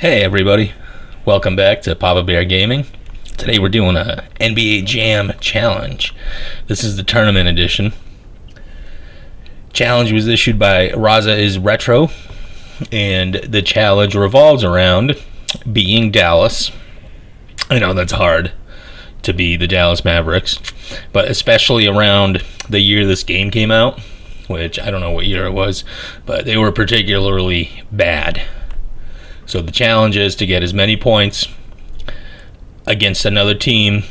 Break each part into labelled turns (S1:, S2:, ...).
S1: Hey everybody, welcome back to PappaBearGaming. Today we're doing a NBA Jam challenge. This is the tournament edition. Challenge was issued by Raza is Retro, and the challenge revolves around being Dallas. I know that's hard to be the Dallas Mavericks, but especially around the year this game came out, which I don't know what year it was, but they were particularly bad. So the challenge is to get as many points against another team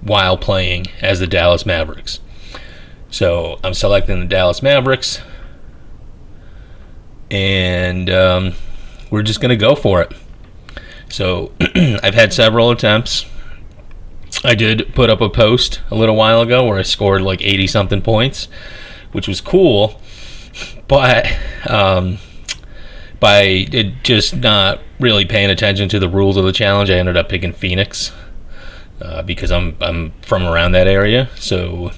S1: while playing as the Dallas Mavericks. So I'm selecting the Dallas Mavericks, and we're just going to go for it. So I've had several attempts. I did put up a post a little while ago where I scored like 80-something points, which was cool, but by just not really paying attention to the rules of the challenge, I ended up picking Phoenix because I'm from around that area. So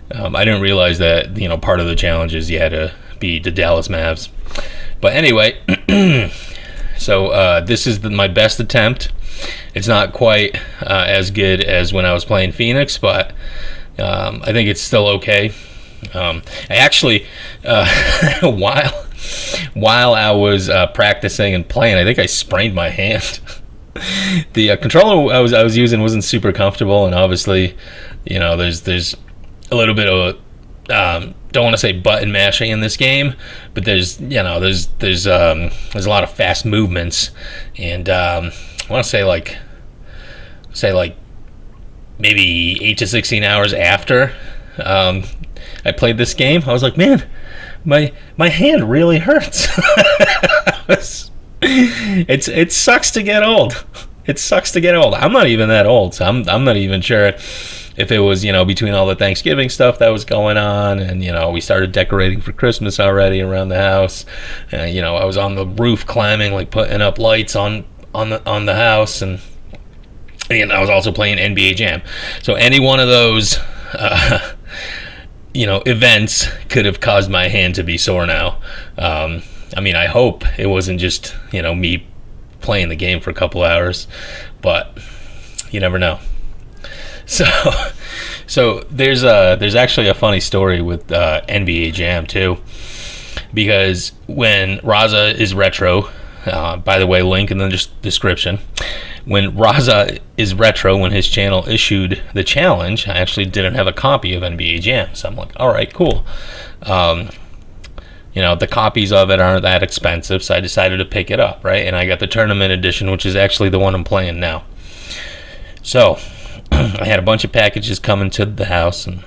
S1: I didn't realize that part of the challenge is you had to be the Dallas Mavs. But anyway, so this is my best attempt. It's not quite as good as when I was playing Phoenix, but I think it's still okay. I actually, while I was practicing and playing, I think I sprained my hand. The controller I was using wasn't super comfortable, and obviously, there's a little bit of don't want to say button mashing in this game, but there's a lot of fast movements, and I want to say like maybe 8 to 16 hours after I played this game, I was like, man, my hand really hurts. It sucks to get old. It sucks to get old. I'm not even that old, so I'm not even sure if it was between all the Thanksgiving stuff that was going on, and we started decorating for Christmas already around the house. I was on the roof climbing, like putting up lights on the house, and I was also playing NBA Jam. So any one of those events could have caused my hand to be sore now. I hope it wasn't just me playing the game for a couple hours, but you never know. So there's actually a funny story with NBA Jam too, because when Raza is Retro, by the way, link in the description. When Raza is Retro, when his channel issued the challenge, I actually didn't have a copy of NBA Jam, so I'm like, all right, cool. The copies of it aren't that expensive, so I decided to pick it up, right? And I got the tournament edition, which is actually the one I'm playing now. So I had a bunch of packages coming to the house, and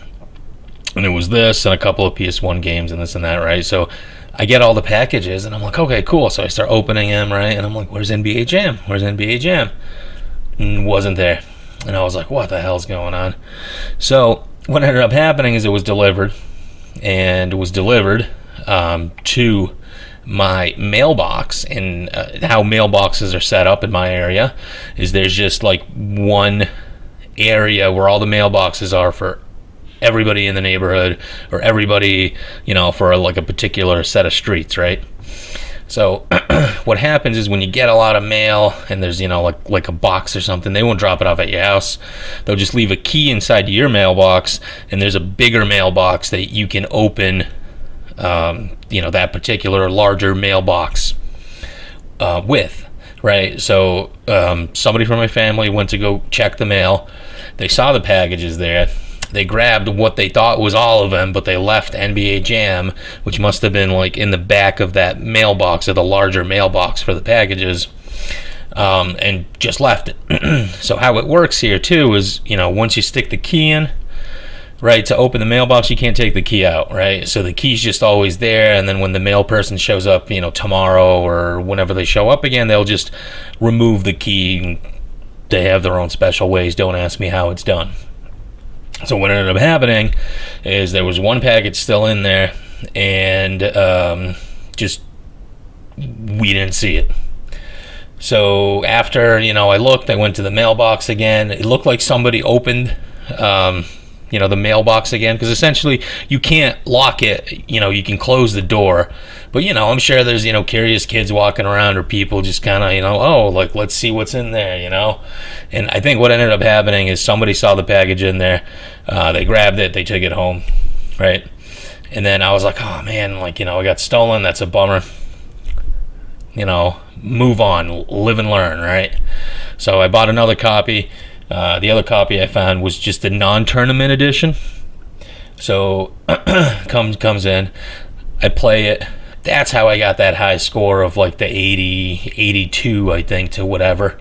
S1: it was this and a couple of PS1 games and this and that, right? So I get all the packages, and I'm like, okay, cool. So I start opening them, right? And I'm like, where's NBA Jam? Where's NBA Jam? And wasn't there. And I was like, what the hell's going on? So what ended up happening is it was delivered, and it was delivered to my mailbox. And how mailboxes are set up in my area is there's just like one area where all the mailboxes are for everybody in the neighborhood, or everybody for like a particular set of streets, right? So what happens is when you get a lot of mail and there's like a box or something, they won't drop it off at your house. They'll just leave a key inside your mailbox, and there's a bigger mailbox that you can open that particular larger mailbox with, right? So somebody from my family went to go check the mail. They saw the packages there. They grabbed what they thought was all of them, but they left NBA Jam, which must have been like in the back of that mailbox, or the larger mailbox for the packages, and just left it. So how it works here too is, once you stick the key in, right, to open the mailbox, you can't take the key out, right? So the key's just always there, and then when the mail person shows up, tomorrow or whenever they show up again, they'll just remove the key. They have their own special ways. Don't ask me how it's done. So what ended up happening is there was one package still in there, and just we didn't see it. So after I looked, I went to the mailbox again. It looked like somebody opened the mailbox again, because essentially you can't lock it. You can close the door, but I'm sure there's curious kids walking around, or people just kind of oh, like, let's see what's in there. And I think what ended up happening is somebody saw the package in there, they grabbed it, they took it home, right? And then I was like, oh man, like, I got stolen, that's a bummer. Move on, live and learn, right? So I bought another copy. The other copy I found was just the non-tournament edition. So comes in, I play it. That's how I got that high score of like the 80, 82, I think, to whatever.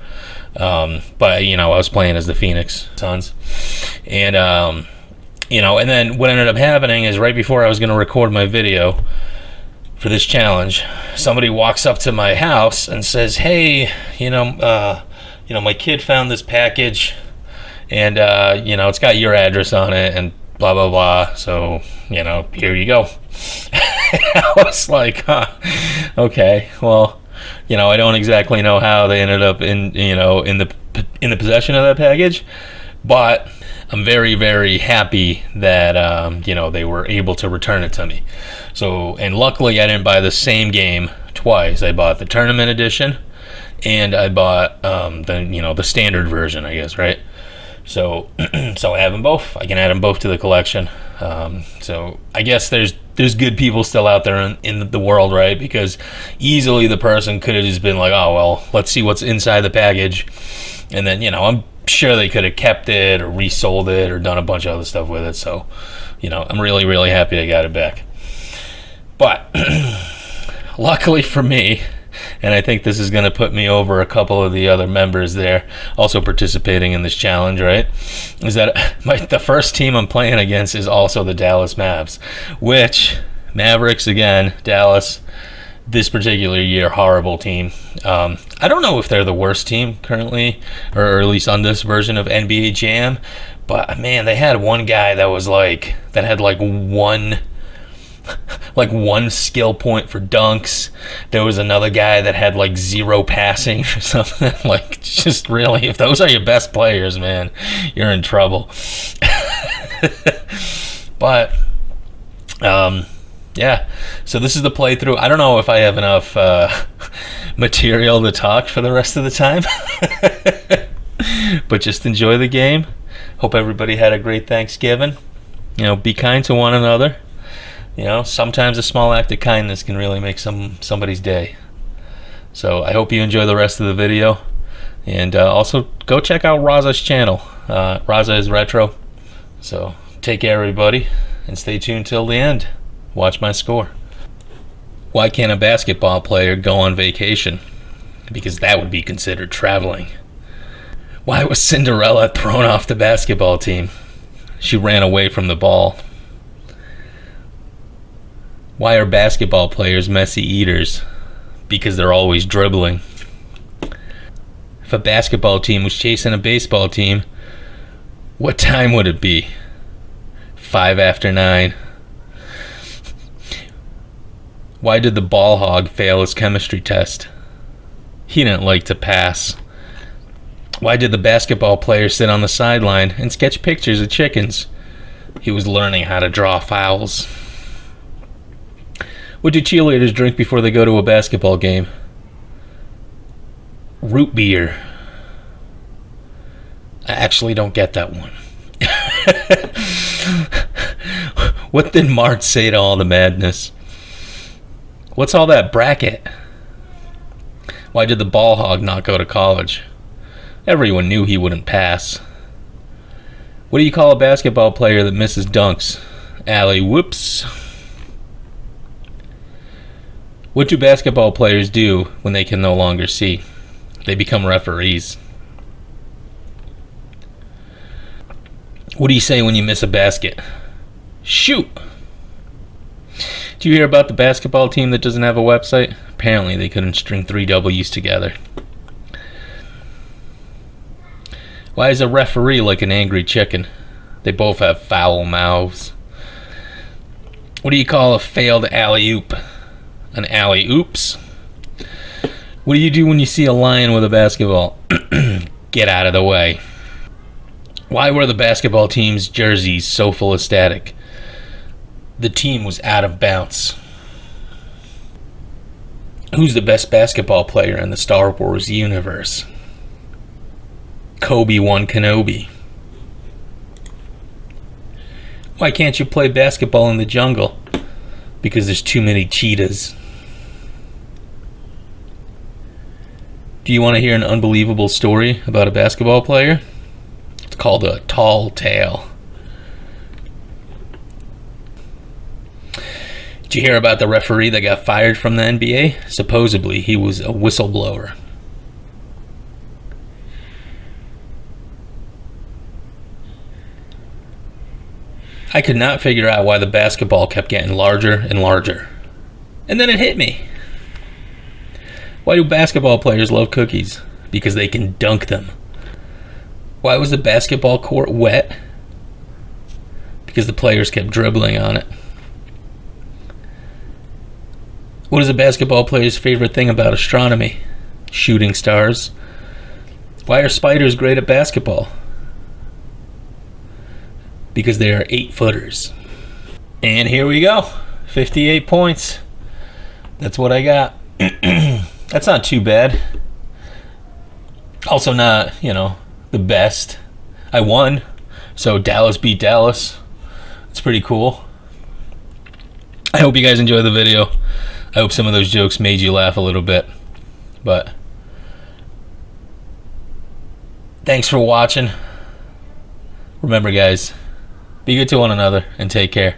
S1: But I was playing as the Phoenix Suns, and and then what ended up happening is right before I was going to record my video for this challenge, somebody walks up to my house and says, "Hey, my kid found this package, and it's got your address on it, and blah blah blah. So here you go." I was like, okay, well, I don't exactly know how they ended up in the possession of that package, but I'm very, very happy that they were able to return it to me. So, and luckily I didn't buy the same game twice. I bought the tournament edition, and I bought the standard version, I guess, right? So so I have them both. I can add them both to the collection. So I guess there's good people still out there in the world, right? Because easily the person could have just been like, oh well, let's see what's inside the package, and then I'm sure they could have kept it or resold it or done a bunch of other stuff with it. So I'm really, really happy I got it back. But luckily for me, and I think this is going to put me over a couple of the other members there also participating in this challenge, right? Is that the first team I'm playing against is also the Dallas Mavs, which Mavericks, again, Dallas, this particular year, horrible team. I don't know if they're the worst team currently, or at least on this version of NBA Jam, but man, they had one guy that was that had one skill point for dunks. There was another guy that had 0 passing or something. Just really, if those are your best players, man, you're in trouble. But yeah, so this is the playthrough. I don't know if I have enough material to talk for the rest of the time. But just enjoy the game. Hope everybody had a great Thanksgiving. Be kind to one another. Sometimes a small act of kindness can really make somebody's day. So I hope you enjoy the rest of the video. And also go check out Raza's channel. Raza is Retro. So take care, everybody, and stay tuned till the end. Watch my score. Why can't a basketball player go on vacation? Because that would be considered traveling. Why was Cinderella thrown off the basketball team? She ran away from the ball. Why are basketball players messy eaters? Because they're always dribbling. If a basketball team was chasing a baseball team, what time would it be? 5 after 9. Why did the ball hog fail his chemistry test? He didn't like to pass. Why did the basketball player sit on the sideline and sketch pictures of chickens? He was learning how to draw fouls. What do cheerleaders drink before they go to a basketball game? Root beer. I actually don't get that one. What did Marge say to all the madness? What's all that bracket? Why did the ball hog not go to college? Everyone knew he wouldn't pass. What do you call a basketball player that misses dunks? Alley whoops. What do basketball players do when they can no longer see? They become referees. What do you say when you miss a basket? Shoot! Do you hear about the basketball team that doesn't have a website? Apparently they couldn't string 3 W's together. Why is a referee like an angry chicken? They both have foul mouths. What do you call a failed alley-oop? An alley-oops. What do you do when you see a lion with a basketball? Get out of the way. Why were the basketball team's jerseys so full of static? The team was out of bounds. Who's the best basketball player in the Star Wars universe? Obi-Wan Kenobi. Why can't you play basketball in the jungle? Because there's too many cheetahs. Do you want to hear an unbelievable story about a basketball player? It's called a tall tale. Did you hear about the referee that got fired from the NBA? Supposedly, he was a whistleblower. I could not figure out why the basketball kept getting larger and larger. And then it hit me. Why do basketball players love cookies? Because they can dunk them. Why was the basketball court wet? Because the players kept dribbling on it. What is a basketball player's favorite thing about astronomy? Shooting stars. Why are spiders great at basketball? Because they are 8-footers. And here we go. 58 points. That's what I got. That's not too bad. Also not, the best. I won. So Dallas beat Dallas. It's pretty cool. I hope you guys enjoy the video. I hope some of those jokes made you laugh a little bit. But thanks for watching. Remember, guys, be good to one another and take care.